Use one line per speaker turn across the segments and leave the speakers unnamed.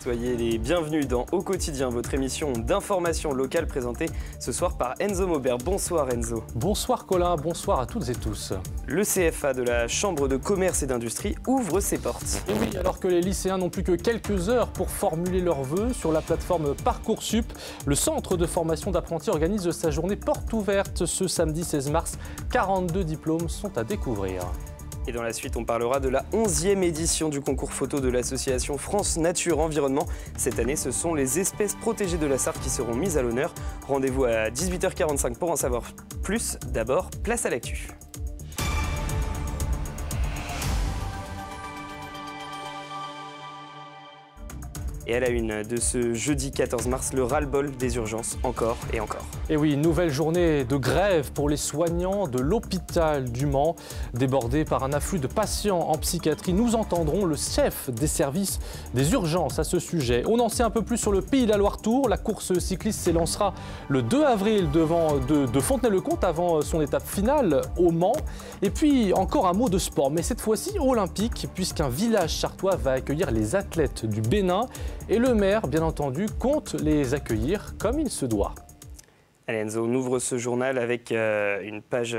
Soyez les bienvenus dans Au Quotidien, votre émission d'information locale présentée ce soir par Enzo Maubert. Bonsoir Enzo.
Bonsoir Colin, bonsoir à toutes et tous.
Le CFA de la Chambre de commerce et d'industrie ouvre ses portes.
Et oui, alors que les lycéens n'ont plus que quelques heures pour formuler leurs vœux sur la plateforme Parcoursup, le centre de formation d'apprentis organise sa journée porte ouverte ce samedi 16 mars. 42 diplômes sont à découvrir.
Et dans la suite, on parlera de la 11e édition du concours photo de l'association France Nature Environnement. Cette année, ce sont les espèces protégées de la Sarthe qui seront mises à l'honneur. Rendez-vous à 18h45 pour en savoir plus. D'abord, place à l'actu. Et à la une de ce jeudi 14 mars, le ras-le-bol des urgences, encore et encore.
Et oui, nouvelle journée de grève pour les soignants de l'hôpital du Mans. Débordés par un afflux de patients en psychiatrie, nous entendrons le chef des services des urgences à ce sujet. On en sait un peu plus sur le Pays de la Loire-Tours. La course cycliste s'élancera le 2 avril de Fontenay-le-Comte avant son étape finale au Mans. Et puis encore un mot de sport, mais cette fois-ci olympique, puisqu'un village sartois va accueillir les athlètes du Bénin. Et le maire, bien entendu, compte les accueillir comme il se doit.
Allez Enzo, on ouvre ce journal avec une page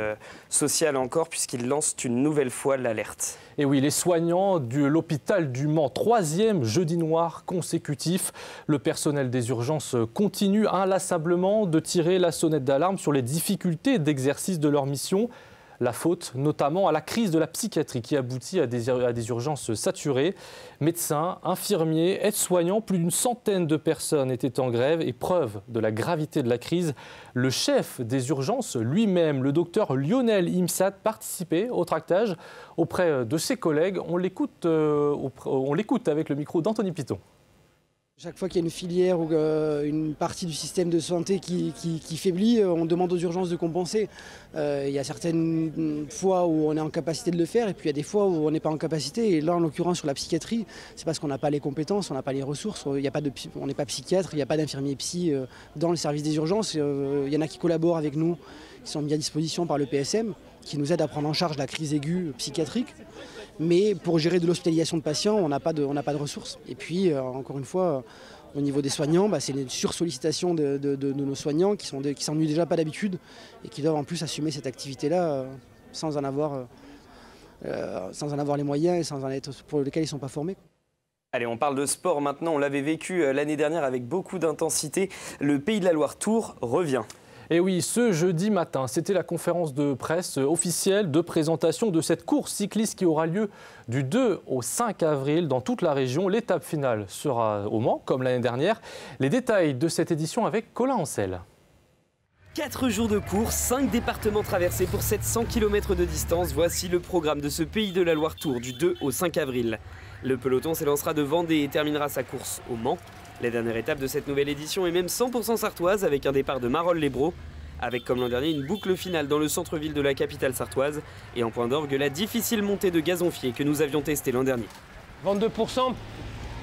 sociale encore, puisqu'il lance une nouvelle fois l'alerte.
Et oui, les soignants de l'hôpital du Mans, 3e jeudi noir consécutif. Le personnel des urgences continue inlassablement de tirer la sonnette d'alarme sur les difficultés d'exercice de leur mission. La faute notamment à la crise de la psychiatrie qui aboutit à des urgences saturées. Médecins, infirmiers, aides-soignants, plus d'une centaine de personnes étaient en grève et preuve de la gravité de la crise. Le chef des urgences lui-même, le docteur Lionel Imsat, participait au tractage auprès de ses collègues. On l'écoute avec le micro d'Anthony Piton.
Chaque fois qu'il y a une filière ou une partie du système de santé qui faiblit, on demande aux urgences de compenser. Il y a certaines fois où on est en capacité de le faire et puis il y a des fois où on n'est pas en capacité. Et là, en l'occurrence, sur la psychiatrie, c'est parce qu'on n'a pas les compétences, on n'a pas les ressources. On n'est pas psychiatre, il n'y a pas d'infirmier psy dans le service des urgences. Il y en a qui collaborent avec nous, qui sont mis à disposition par le PSM, qui nous aident à prendre en charge la crise aiguë psychiatrique. Mais pour gérer de l'hospitalisation de patients, on n'a pas de ressources. Et puis, encore une fois, au niveau des soignants, c'est une sursollicitation de nos soignants qui s'ennuient déjà pas d'habitude et qui doivent en plus assumer cette activité-là sans en avoir les moyens et sans en être pour lesquels ils ne sont pas formés.
Allez, on parle de sport maintenant. On l'avait vécu l'année dernière avec beaucoup d'intensité. Le Pays de la Loire-Tours revient.
Et oui, ce jeudi matin, c'était la conférence de presse officielle de présentation de cette course cycliste qui aura lieu du 2 au 5 avril dans toute la région. L'étape finale sera au Mans, comme l'année dernière. Les détails de cette édition avec Colin Ancel.
4 jours de course, 5 départements traversés pour 700 km de distance. Voici le programme de ce Pays de la Loire-Tours du 2 au 5 avril. Le peloton s'élancera de Vendée et terminera sa course au Mans. La dernière étape de cette nouvelle édition est même 100% sartoise avec un départ de Marolles-les-Braaux. Avec comme l'an dernier une boucle finale dans le centre-ville de la capitale sartoise. Et en point d'orgue, la difficile montée de Gazonfier que nous avions testée l'an dernier.
22%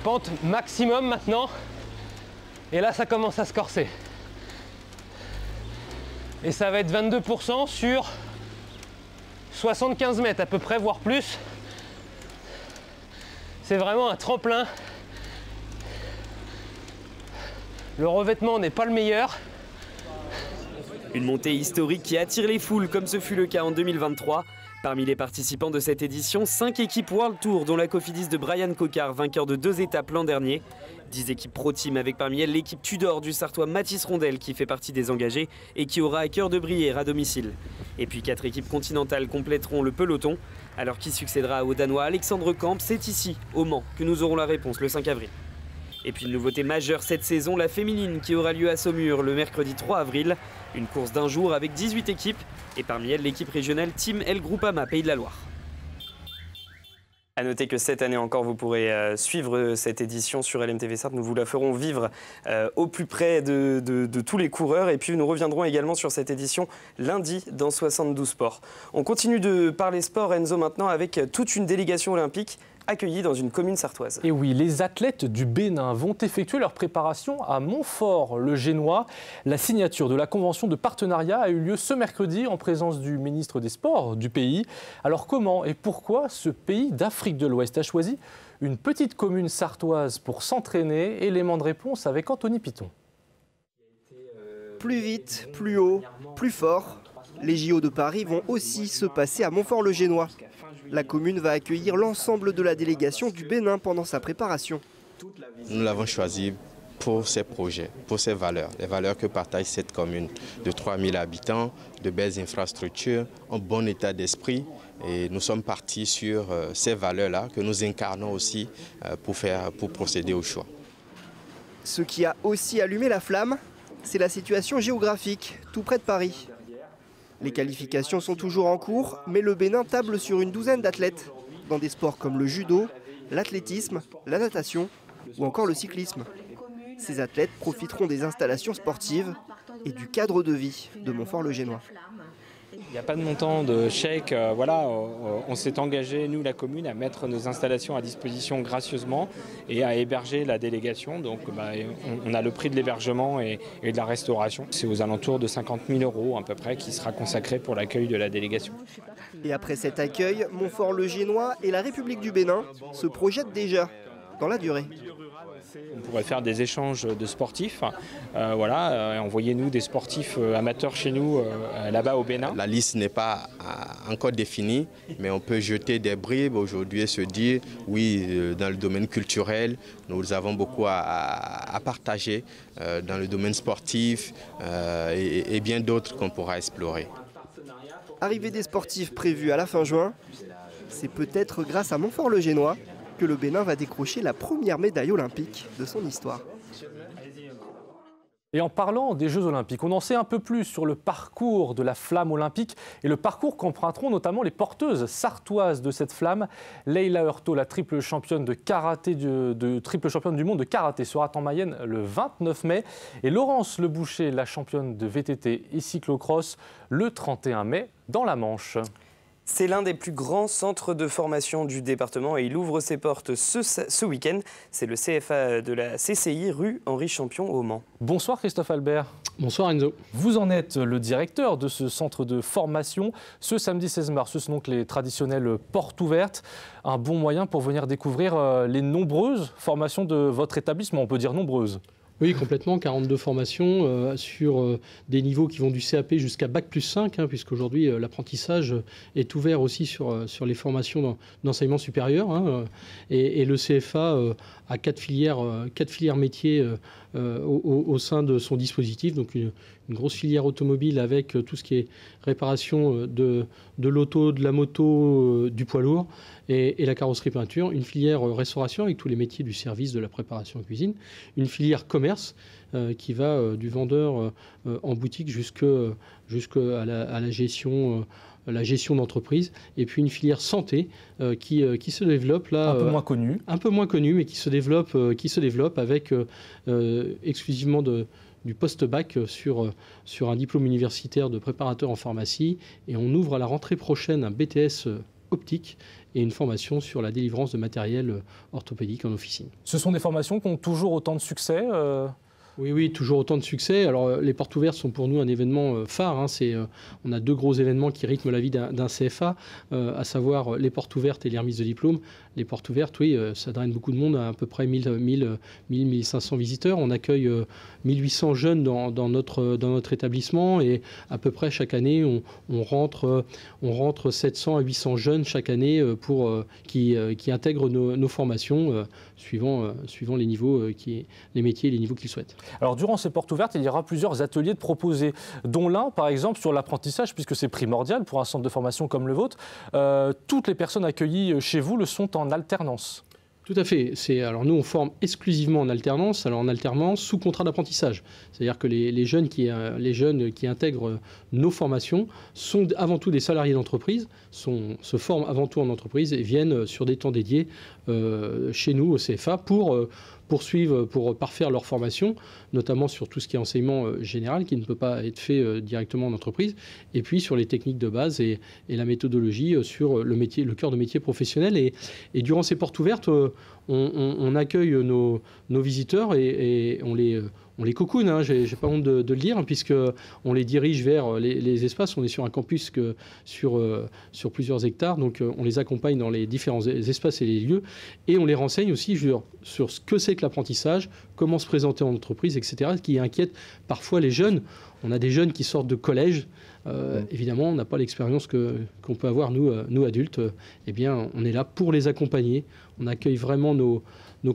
pente maximum maintenant. Et là, ça commence à se corser. Et ça va être 22% sur 75 mètres à peu près, voire plus. C'est vraiment un tremplin. Le revêtement n'est pas le meilleur.
Une montée historique qui attire les foules comme ce fut le cas en 2023. Parmi les participants de cette édition, 5 équipes World Tour dont la cofidis de Brian Coquard, vainqueur de 2 étapes l'an dernier. 10 équipes Pro Team avec parmi elles l'équipe Tudor du Sartois Mathis Rondel qui fait partie des engagés et qui aura à cœur de briller à domicile. Et puis 4 équipes continentales compléteront le peloton. Alors qui succédera au Danois Alexandre Kamp, c'est ici, au Mans, que nous aurons la réponse le 5 avril. Et puis une nouveauté majeure cette saison, la féminine qui aura lieu à Saumur le mercredi 3 avril. Une course d'un jour avec 18 équipes et parmi elles l'équipe régionale Team El Groupama Pays de la Loire. A noter que cette année encore, vous pourrez suivre cette édition sur LMTV Sarthe. Nous vous la ferons vivre au plus près de tous les coureurs. Et puis nous reviendrons également sur cette édition lundi dans 72 Sports. On continue de parler sport, Enzo, maintenant avec toute une délégation olympique accueillis dans une commune sartoise.
Et oui, les athlètes du Bénin vont effectuer leur préparation à Montfort-le-Génois. La signature de la convention de partenariat a eu lieu ce mercredi en présence du ministre des Sports du pays. Alors comment et pourquoi ce pays d'Afrique de l'Ouest a choisi une petite commune sartoise pour s'entraîner? Élément de réponse avec Anthony Piton.
Plus vite, plus haut, plus fort. Les JO de Paris vont aussi se passer à Montfort-le-Génois. La commune va accueillir l'ensemble de la délégation du Bénin pendant sa préparation.
Nous l'avons choisi pour ses projets, pour ses valeurs, les valeurs que partage cette commune de 3000 habitants, de belles infrastructures, un bon état d'esprit. Et nous sommes partis sur ces valeurs-là que nous incarnons aussi pour procéder au choix.
Ce qui a aussi allumé la flamme, c'est la situation géographique, tout près de Paris. Les qualifications sont toujours en cours, mais le Bénin table sur une douzaine d'athlètes, dans des sports comme le judo, l'athlétisme, la natation ou encore le cyclisme. Ces athlètes profiteront des installations sportives et du cadre de vie de Montfort-le-Génois.
Il n'y a pas de montant de chèque, on s'est engagé, nous la commune, à mettre nos installations à disposition gracieusement et à héberger la délégation. Donc on a le prix de l'hébergement et de la restauration. C'est aux alentours de 50 000 € à peu près qui sera consacré pour l'accueil de la délégation.
Et après cet accueil, Montfort-le-Génois et la République du Bénin se projettent déjà dans la durée.
On pourrait faire des échanges de sportifs, envoyez-nous des sportifs amateurs chez nous là-bas au Bénin.
La liste n'est pas encore définie, mais on peut jeter des bribes aujourd'hui et se dire, oui, dans le domaine culturel, nous avons beaucoup à partager, dans le domaine sportif et bien d'autres qu'on pourra explorer.
Arrivée des sportifs prévue à la fin juin, c'est peut-être grâce à Montfort-le-Génois que le Bénin va décrocher la première médaille olympique de son histoire.
Et en parlant des Jeux Olympiques, on en sait un peu plus sur le parcours de la flamme olympique et le parcours qu'emprunteront notamment les porteuses sartoises de cette flamme. Leila Heurtaud, la triple championne triple championne du monde de karaté, sera en Mayenne le 29 mai. Et Laurence Leboucher, la championne de VTT et cyclocross, le 31 mai dans la Manche.
C'est l'un des plus grands centres de formation du département et il ouvre ses portes ce week-end. C'est le CFA de la CCI, rue Henri Champion au Mans.
Bonsoir Christophe Albert.
Bonsoir Enzo.
Vous en êtes le directeur de ce centre de formation. Ce samedi 16 mars, ce sont donc les traditionnelles portes ouvertes. Un bon moyen pour venir découvrir les nombreuses formations de votre établissement, on peut dire nombreuses.
Oui, complètement. 42 formations sur des niveaux qui vont du CAP jusqu'à Bac plus 5, puisqu'aujourd'hui l'apprentissage est ouvert aussi sur les formations d'enseignement supérieur. Et le CFA a 4 filières métiers au sein de son dispositif. Donc une grosse filière automobile avec tout ce qui est réparation de l'auto, de la moto, du poids lourd et la carrosserie peinture. Une filière restauration avec tous les métiers du service, de la préparation en cuisine. Une filière commerce qui va du vendeur en boutique jusqu'à la gestion d'entreprise, et puis une filière santé qui se développe là,
un peu moins connue,
mais qui se développe avec exclusivement du post-bac sur un diplôme universitaire de préparateur en pharmacie, et on ouvre à la rentrée prochaine un BTS optique et une formation sur la délivrance de matériel orthopédique en officine.
Ce sont des formations qui ont toujours autant de succès
Oui, toujours autant de succès. Alors, les portes ouvertes sont pour nous un événement phare. On a 2 gros événements qui rythment la vie d'un CFA, à savoir les portes ouvertes et les remises de diplômes. Les portes ouvertes, oui, ça draine beaucoup de monde, à peu près 1500 visiteurs. On accueille 1800 jeunes dans notre établissement, et à peu près chaque année, on rentre 700 à 800 jeunes chaque année qui intègrent nos formations suivant les niveaux, les métiers et les niveaux qu'ils souhaitent.
Alors, durant ces portes ouvertes, il y aura plusieurs ateliers de proposés, dont l'un, par exemple, sur l'apprentissage, puisque c'est primordial pour un centre de formation comme le vôtre. Toutes les personnes accueillies chez vous le sont en alternance.
Tout à fait. Alors nous, on forme exclusivement en alternance, sous contrat d'apprentissage. C'est-à-dire que les jeunes qui intègrent nos formations sont avant tout des salariés d'entreprise, se forment avant tout en entreprise et viennent sur des temps dédiés chez nous au CFA poursuivent pour parfaire leur formation, notamment sur tout ce qui est enseignement général, qui ne peut pas être fait directement en entreprise, et puis sur les techniques de base et la méthodologie sur le cœur de métier professionnel. Et durant ces portes ouvertes, on accueille nos visiteurs et on les cocoune, hein, j'ai pas honte de le dire, puisqu'on les dirige vers les espaces. On est sur un campus sur plusieurs hectares, donc on les accompagne dans les différents espaces et les lieux, et on les renseigne aussi sur ce que c'est que l'apprentissage, comment se présenter en entreprise, etc., ce qui inquiète parfois les jeunes. On a des jeunes qui sortent de collège. Évidemment, on n'a pas l'expérience qu'on peut avoir, nous adultes. Eh bien, on est là pour les accompagner. On accueille vraiment nos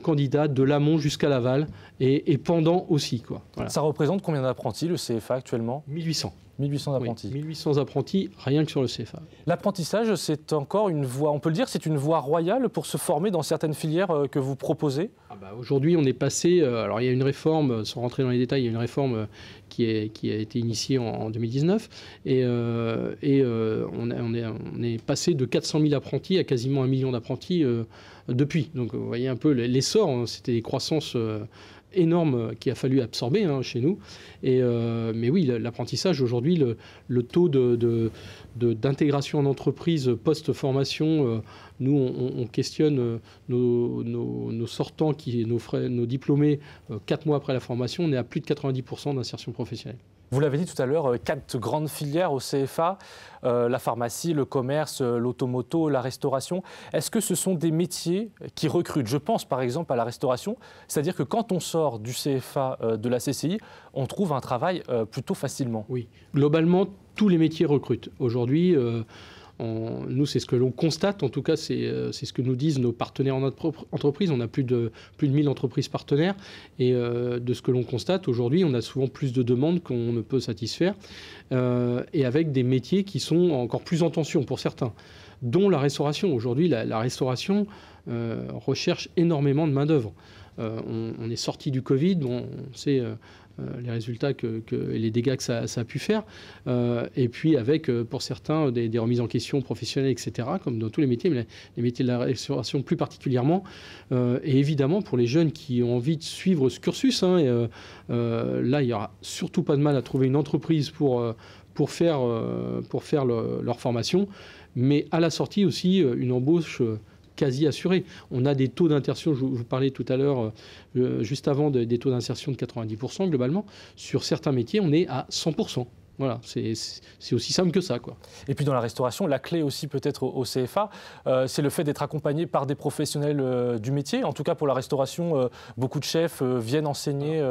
candidats de l'amont jusqu'à l'aval et pendant aussi, quoi. Voilà.
Ça représente combien d'apprentis, le CFA, actuellement?
1800.
1800 apprentis.
Oui, 1800 apprentis, rien que sur le CFA.
L'apprentissage, c'est encore une voie, on peut le dire, c'est une voie royale pour se former dans certaines filières que vous proposez?
Aujourd'hui, on est passé, alors il y a une réforme, sans rentrer dans les détails, il y a une réforme qui a été initiée en 2019, et on est passé de 400 000 apprentis à quasiment 1 million d'apprentis depuis. Donc vous voyez un peu l'essor, hein, c'était des croissances énorme qu'il a fallu absorber, hein, chez nous. Mais oui, l'apprentissage aujourd'hui, le taux d'intégration en entreprise post-formation, nous on questionne nos sortants, nos diplômés 4 mois après la formation, on est à plus de 90% d'insertion professionnelle.
Vous l'avez dit tout à l'heure, 4 grandes filières au CFA, la pharmacie, le commerce, l'automoto, la restauration. Est-ce que ce sont des métiers qui recrutent? Je pense par exemple à la restauration, c'est-à-dire que quand on sort du CFA de la CCI, on trouve un travail plutôt facilement.
Oui, globalement, tous les métiers recrutent. Aujourd'hui, nous, c'est ce que l'on constate, en tout cas, c'est ce que nous disent nos partenaires en entreprise. On a plus de 1000 entreprises partenaires, et de ce que l'on constate aujourd'hui, on a souvent plus de demandes qu'on ne peut satisfaire, et avec des métiers qui sont encore plus en tension pour certains, dont la restauration. Aujourd'hui, la restauration recherche énormément de main-d'œuvre. On est sorti du Covid, on sait les résultats et les dégâts que ça a pu faire, et puis avec pour certains des remises en question professionnelles, etc., comme dans tous les métiers, mais les métiers de la restauration plus particulièrement, et évidemment pour les jeunes qui ont envie de suivre ce cursus, hein, là il n'y aura surtout pas de mal à trouver une entreprise pour faire leur formation, mais à la sortie aussi une embauche quasi assuré. On a des taux d'insertion, je vous parlais tout à l'heure, juste avant, des taux d'insertion de 90% globalement. Sur certains métiers, on est à 100%. Voilà, c'est aussi simple que ça, quoi.
Et puis dans la restauration, la clé aussi peut-être au CFA, c'est le fait d'être accompagné par des professionnels du métier. En tout cas pour la restauration, beaucoup de chefs viennent enseigner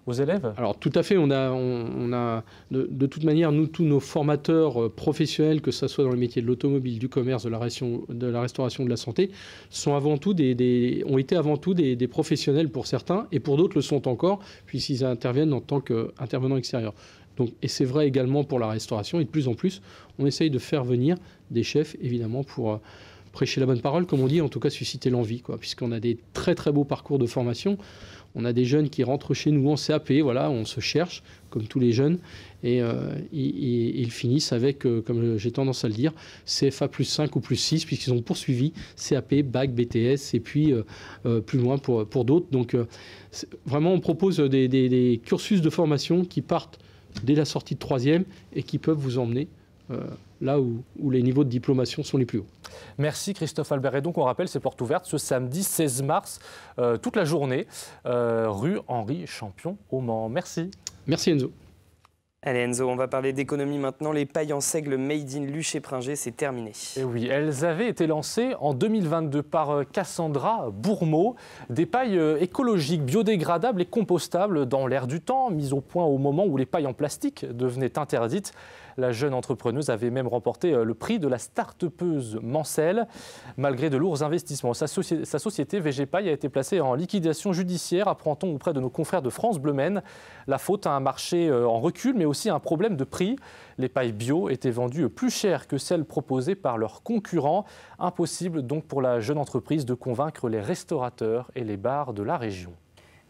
aux élèves.
Alors tout à fait, on a de toute manière, nous, tous nos formateurs professionnels, que ce soit dans les métiers de l'automobile, du commerce, de la restauration, de la santé, ont été avant tout des professionnels pour certains, et pour d'autres le sont encore, puisqu'ils interviennent en tant qu'intervenants extérieurs. Donc, et c'est vrai également pour la restauration, et de plus en plus, on essaye de faire venir des chefs, évidemment, pour prêcher la bonne parole, comme on dit, en tout cas susciter l'envie, quoi, puisqu'on a des très très beaux parcours de formation. On a des jeunes qui rentrent chez nous en CAP, voilà, on se cherche, comme tous les jeunes, et ils finissent avec, comme j'ai tendance à le dire, CFA plus 5 ou plus 6, puisqu'ils ont poursuivi CAP, bac, BTS, et puis plus loin pour d'autres. Donc, vraiment, on propose des cursus de formation qui partent dès la sortie de 3e et qui peuvent vous emmener là où les niveaux de diplomation sont les plus hauts.
Merci Christophe Albert. Et donc on rappelle, ces portes ouvertes ce samedi 16 mars, toute la journée, rue Henri Champion au Mans. Merci.
Merci Enzo.
Allez Enzo, on va parler d'économie maintenant. Les pailles en seigle Made in Luché-Pringé, c'est terminé.
Et oui, elles avaient été lancées en 2022 par Cassandra Bourmeau. Des pailles écologiques, biodégradables et compostables dans l'air du temps, mises au point au moment où les pailles en plastique devenaient interdites. La jeune entrepreneuse avait même remporté le prix de la start-upeuse Mancel. Malgré de lourds investissements, sa société VG-Paille a été placée en liquidation judiciaire, apprend-on auprès de nos confrères de France Bleu Maine. La faute à un marché en recul, mais aussi un problème de prix. Les pailles bio étaient vendues plus cher que celles proposées par leurs concurrents. Impossible donc pour la jeune entreprise de convaincre les restaurateurs et les bars de la région.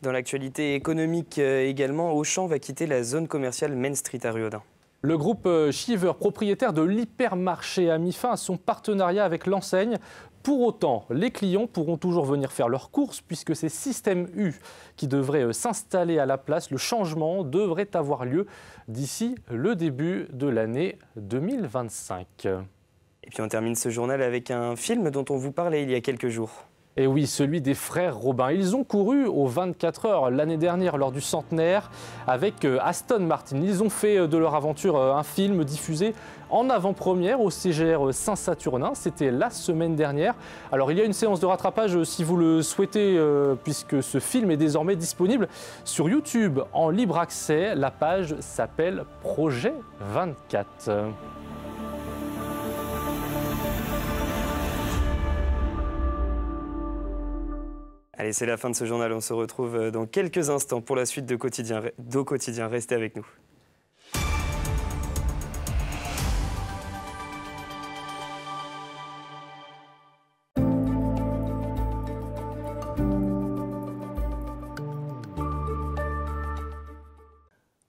Dans l'actualité économique également, Auchan va quitter la zone commerciale Main Street à Ruaudin.
Le groupe Shiver, propriétaire de l'hypermarché, a mis fin à son partenariat avec l'enseigne Pour autant, les clients pourront toujours venir faire leurs courses puisque c'est Système U qui devrait s'installer à la place. Le changement devrait avoir lieu d'ici le début de l'année 2025.
Et puis on termine ce journal avec un film dont on vous parlait il y a quelques jours.
Et oui, celui des frères Robin. Ils ont couru aux 24 heures l'année dernière lors du centenaire avec Aston Martin. Ils ont fait de leur aventure un film diffusé en avant-première au CGR Saint-Saturnin. C'était la semaine dernière. Alors il y a une séance de rattrapage si vous le souhaitez puisque ce film est désormais disponible sur YouTube en libre accès. La page s'appelle Projet 24.
Allez, c'est la fin de ce journal. On se retrouve dans quelques instants pour la suite d'Au Quotidien. Restez avec nous.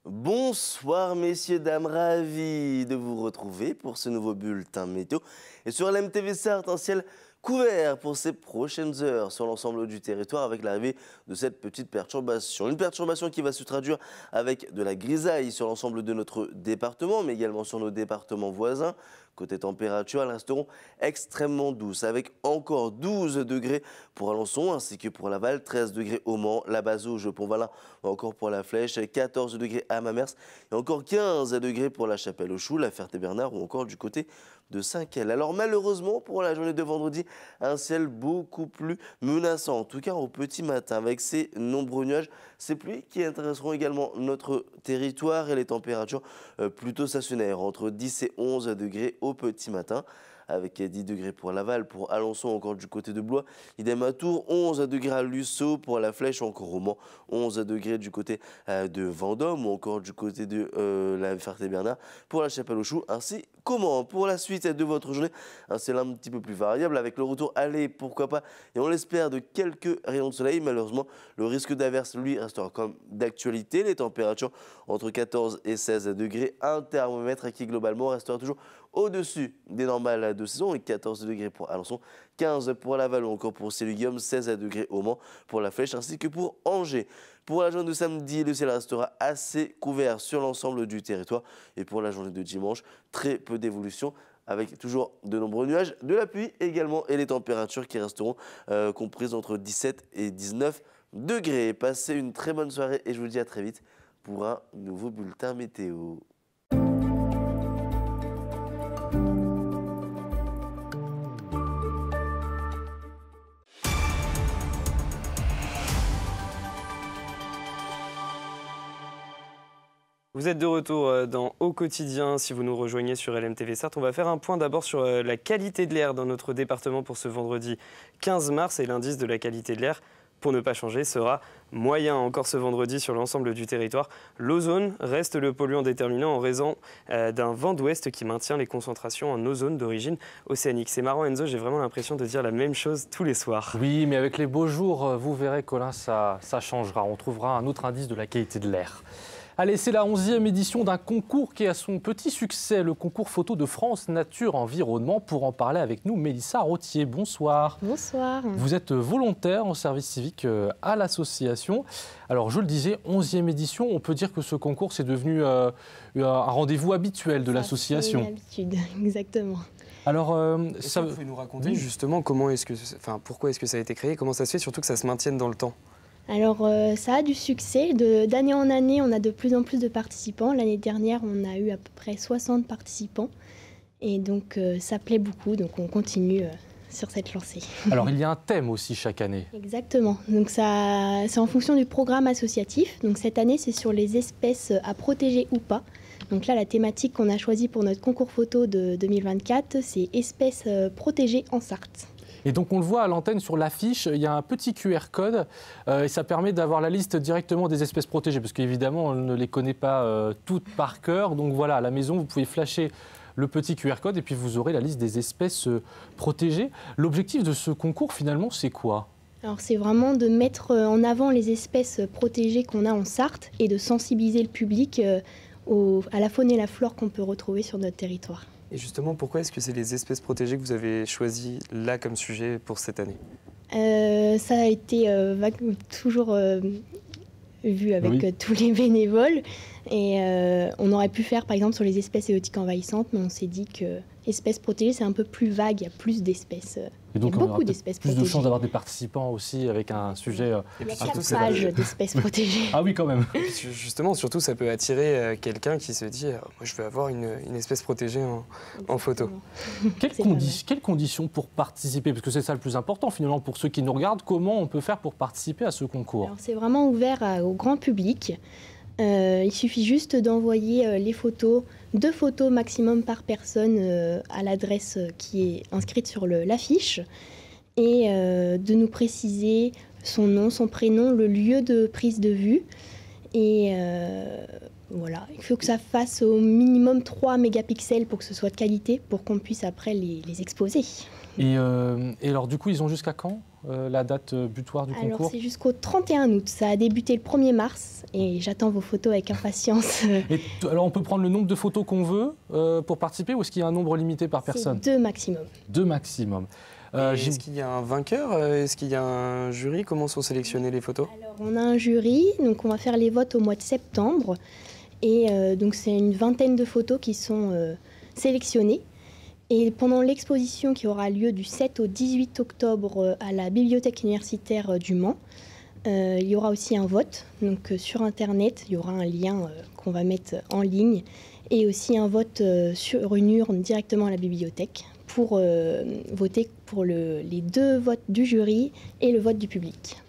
Bonsoir messieurs, dames, ravi de vous retrouver pour ce nouveau bulletin météo. Et sur l'MTV Sarthe, un ciel couvert pour ces prochaines heures sur l'ensemble du territoire avec l'arrivée de cette petite perturbation. Une perturbation qui va se traduire avec de la grisaille sur l'ensemble de notre département, mais également sur nos départements voisins. Côté température, elles resteront extrêmement douces avec encore 12 degrés pour Alençon ainsi que pour Laval, 13 degrés au Mans, la Bazouge, Pont-Valin ou encore pour la Flèche, 14 degrés à Mamers et encore 15 degrés pour la Chapelle-aux-Choux, la Ferté-Bernard ou encore du côté de Saint-Quel. Alors malheureusement pour la journée de vendredi, un ciel beaucoup plus menaçant, en tout cas au petit matin avec ces nombreux nuages, ces pluies qui intéresseront également notre territoire et les températures plutôt stationnaires entre 10 et 11 degrés au petit matin. Avec 10 degrés pour Laval, pour Alençon, encore du côté de Blois. Idem à Tours, 11 degrés à Lussau, pour la Flèche, encore au Mans, 11 degrés du côté de Vendôme, ou encore du côté de la Ferté-Bernard, pour la Chapelle-aux-Choux, ainsi qu'au Mans. Pour la suite de votre journée, un ciel un petit peu plus variable, avec le retour, allez, pourquoi pas, et on l'espère, de quelques rayons de soleil. Malheureusement, le risque d'averse, lui, restera comme d'actualité. Les températures entre 14 et 16 degrés, un thermomètre qui, globalement, restera toujours au-dessus des normales de saison, et 14 degrés pour Alençon, 15 pour Laval ou encore pour Célugium, 16 degrés au Mans pour la Flèche ainsi que pour Angers. Pour la journée de samedi, le ciel restera assez couvert sur l'ensemble du territoire et pour la journée de dimanche, très peu d'évolution avec toujours de nombreux nuages, de la pluie également et les températures qui resteront comprises entre 17 et 19 degrés. Passez une très bonne soirée et je vous dis à très vite pour un nouveau bulletin météo.
Vous êtes de retour dans Au Quotidien, si vous nous rejoignez sur LMTV Sarthe. On va faire un point d'abord sur la qualité de l'air dans notre département pour ce vendredi 15 mars. Et l'indice de la qualité de l'air, pour ne pas changer, sera moyen encore ce vendredi sur l'ensemble du territoire. L'ozone reste le polluant déterminant en raison d'un vent d'ouest qui maintient les concentrations en ozone d'origine océanique. C'est marrant Enzo, j'ai vraiment l'impression de dire la même chose tous les soirs.
Oui, mais avec les beaux jours, vous verrez Colin, ça changera. On trouvera un autre indice de la qualité de l'air. Allez, c'est la 11e édition d'un concours qui a son petit succès, le concours photo de France Nature Environnement. Pour en parler avec nous, Mélissa Rottier, bonsoir.
Bonsoir.
Vous êtes volontaire en service civique à l'association. Alors, je le disais, 11e édition, on peut dire que ce concours, c'est devenu un rendez-vous habituel de l'association.
C'est une habitude, exactement.
Alors,
est-ce que vous pouvez nous raconter justement pourquoi est-ce que ça a été créé, comment ça se fait, surtout que ça se maintienne dans le temps?
Alors, ça a du succès. D'année en année, on a de plus en plus de participants. L'année dernière, on a eu à peu près 60 participants. Et donc, ça plaît beaucoup. Donc, on continue sur cette lancée.
Alors, il y a un thème aussi chaque année.
Exactement. Donc, c'est en fonction du programme associatif. Donc, cette année, c'est sur les espèces à protéger ou pas. Donc là, la thématique qu'on a choisie pour notre concours photo de 2024, c'est espèces protégées en Sarthe.
Et donc on le voit à l'antenne sur l'affiche, il y a un petit QR code et ça permet d'avoir la liste directement des espèces protégées parce qu'évidemment on ne les connaît pas toutes par cœur. Donc voilà, à la maison vous pouvez flasher le petit QR code et puis vous aurez la liste des espèces protégées. L'objectif de ce concours finalement c'est quoi ?
Alors c'est vraiment de mettre en avant les espèces protégées qu'on a en Sarthe et de sensibiliser le public à la faune et la flore qu'on peut retrouver sur notre territoire.
Et justement, pourquoi est-ce que c'est les espèces protégées que vous avez choisies là comme sujet pour cette année?
Ça a été toujours vu avec tous les bénévoles. Et on aurait pu faire par exemple sur les espèces exotiques envahissantes, mais on s'est dit que espèces protégées c'est un peu plus vague, il y a plus d'espèces.
Et donc,
il y a beaucoup d'espèces protégées.
Plus de chances d'avoir des participants aussi avec un sujet.
Il y a 4 pages d'espèces protégées.
Ah oui, quand même.
Justement, surtout, ça peut attirer quelqu'un qui se dit moi, je veux avoir une espèce protégée en photo.
Quelles conditions pour participer? Parce que c'est ça le plus important finalement pour ceux qui nous regardent. Comment on peut faire pour participer à ce concours?
C'est vraiment ouvert au grand public. Il suffit juste d'envoyer les photos, 2 photos maximum par personne à l'adresse qui est inscrite sur l'affiche et de nous préciser son nom, son prénom, le lieu de prise de vue. Et voilà, il faut que ça fasse au minimum 3 mégapixels pour que ce soit de qualité, pour qu'on puisse après les exposer.
Et alors du coup, ils ont jusqu'à quand la date butoir du concours?
Alors c'est jusqu'au 31 août, ça a débuté le 1er mars et j'attends vos photos avec impatience.
Alors on peut prendre le nombre de photos qu'on veut pour participer ou est-ce qu'il y a un nombre limité par personne?
2 maximum.
2 maximum.
Est-ce qu'il y a un vainqueur? Est-ce qu'il y a un jury? Comment sont sélectionnées les photos?
Alors on a un jury, donc on va faire les votes au mois de septembre et donc c'est une vingtaine de photos qui sont sélectionnées. Et pendant l'exposition qui aura lieu du 7 au 18 octobre à la Bibliothèque universitaire du Mans, il y aura aussi un vote. Donc sur Internet, il y aura un lien qu'on va mettre en ligne et aussi un vote sur une urne directement à la bibliothèque pour voter pour les 2 votes du jury et le vote du public.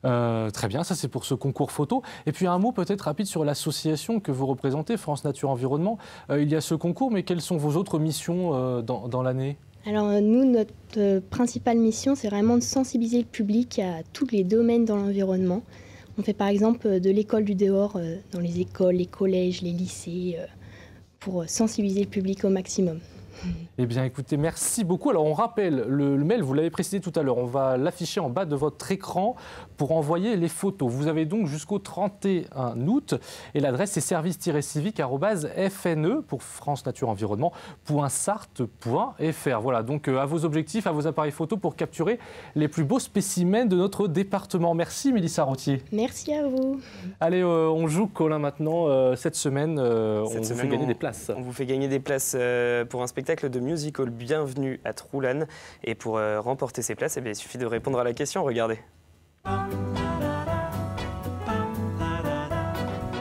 Très bien, ça c'est pour ce concours photo. Et puis un mot peut-être rapide sur l'association que vous représentez, France Nature Environnement. Il y a ce concours, mais quelles sont vos autres missions dans l'année?
Alors nous, notre principale mission, c'est vraiment de sensibiliser le public à tous les domaines dans l'environnement. On fait par exemple de l'école du dehors dans les écoles, les collèges, les lycées, pour sensibiliser le public au maximum.
Eh bien, écoutez, merci beaucoup. Alors, on rappelle le mail, vous l'avez précisé tout à l'heure, on va l'afficher en bas de votre écran pour envoyer les photos. Vous avez donc jusqu'au 31 août et l'adresse c'est service-civique@fne pour France Nature Environnement.sart.fr. Voilà, donc à vos objectifs, à vos appareils photo pour capturer les plus beaux spécimens de notre département. Merci Mélissa Rottier.
Merci à vous.
Allez, on joue Colin maintenant. Cette semaine, on vous fait gagner des places.
On vous fait gagner des places pour un spectacle de musical Bienvenue à Troulanne. Et pour remporter ces places, il suffit de répondre à la question. Regardez.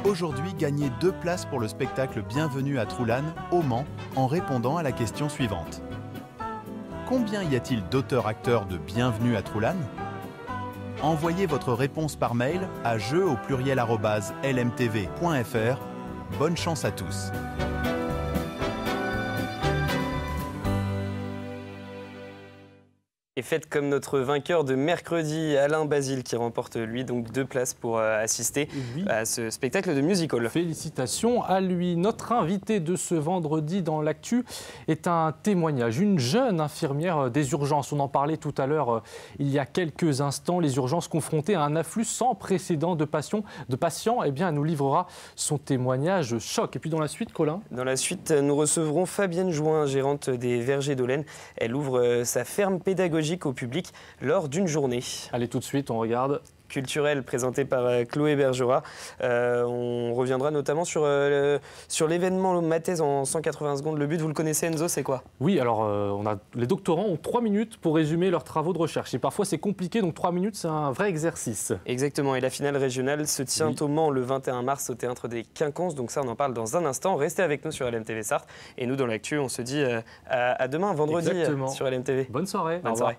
Aujourd'hui, gagnez 2 places pour le spectacle Bienvenue à Troulanne, au Mans, en répondant à la question suivante. Combien y a-t-il d'auteurs-acteurs de Bienvenue à Troulanne? Envoyez votre réponse par mail à jeu@lmtv.fr. Bonne chance à tous.
Et faites comme notre vainqueur de mercredi, Alain Basile, qui remporte lui donc 2 places pour assister à ce spectacle de musical.
Félicitations à lui. Notre invité de ce vendredi dans l'actu est un témoignage. Une jeune infirmière des urgences. On en parlait tout à l'heure il y a quelques instants. Les urgences confrontées à un afflux sans précédent de patients. Eh bien, elle nous livrera son témoignage choc. Et puis dans la suite, Colin?
Dans la suite, nous recevrons Fabienne Jouin, gérante des Vergers d'Olaine. Elle ouvre sa ferme pédagogique au public lors d'une journée.
Allez, tout de suite, on regarde.
Culturel présenté par Chloé Bergera. On reviendra notamment sur l'événement Mathèse en 180 secondes. Le but, vous le connaissez, Enzo, c'est quoi?
Oui, alors les doctorants ont 3 minutes pour résumer leurs travaux de recherche. Et parfois, c'est compliqué, donc 3 minutes, c'est un vrai exercice.
Exactement, et la finale régionale se tient au Mans le 21 mars au Théâtre des Quinconces. Donc ça, on en parle dans un instant. Restez avec nous sur LMTV Sarthe. Et nous, dans l'actu, on se dit à demain, vendredi, sur LMTV.
Bonne soirée.
Bonne soirée.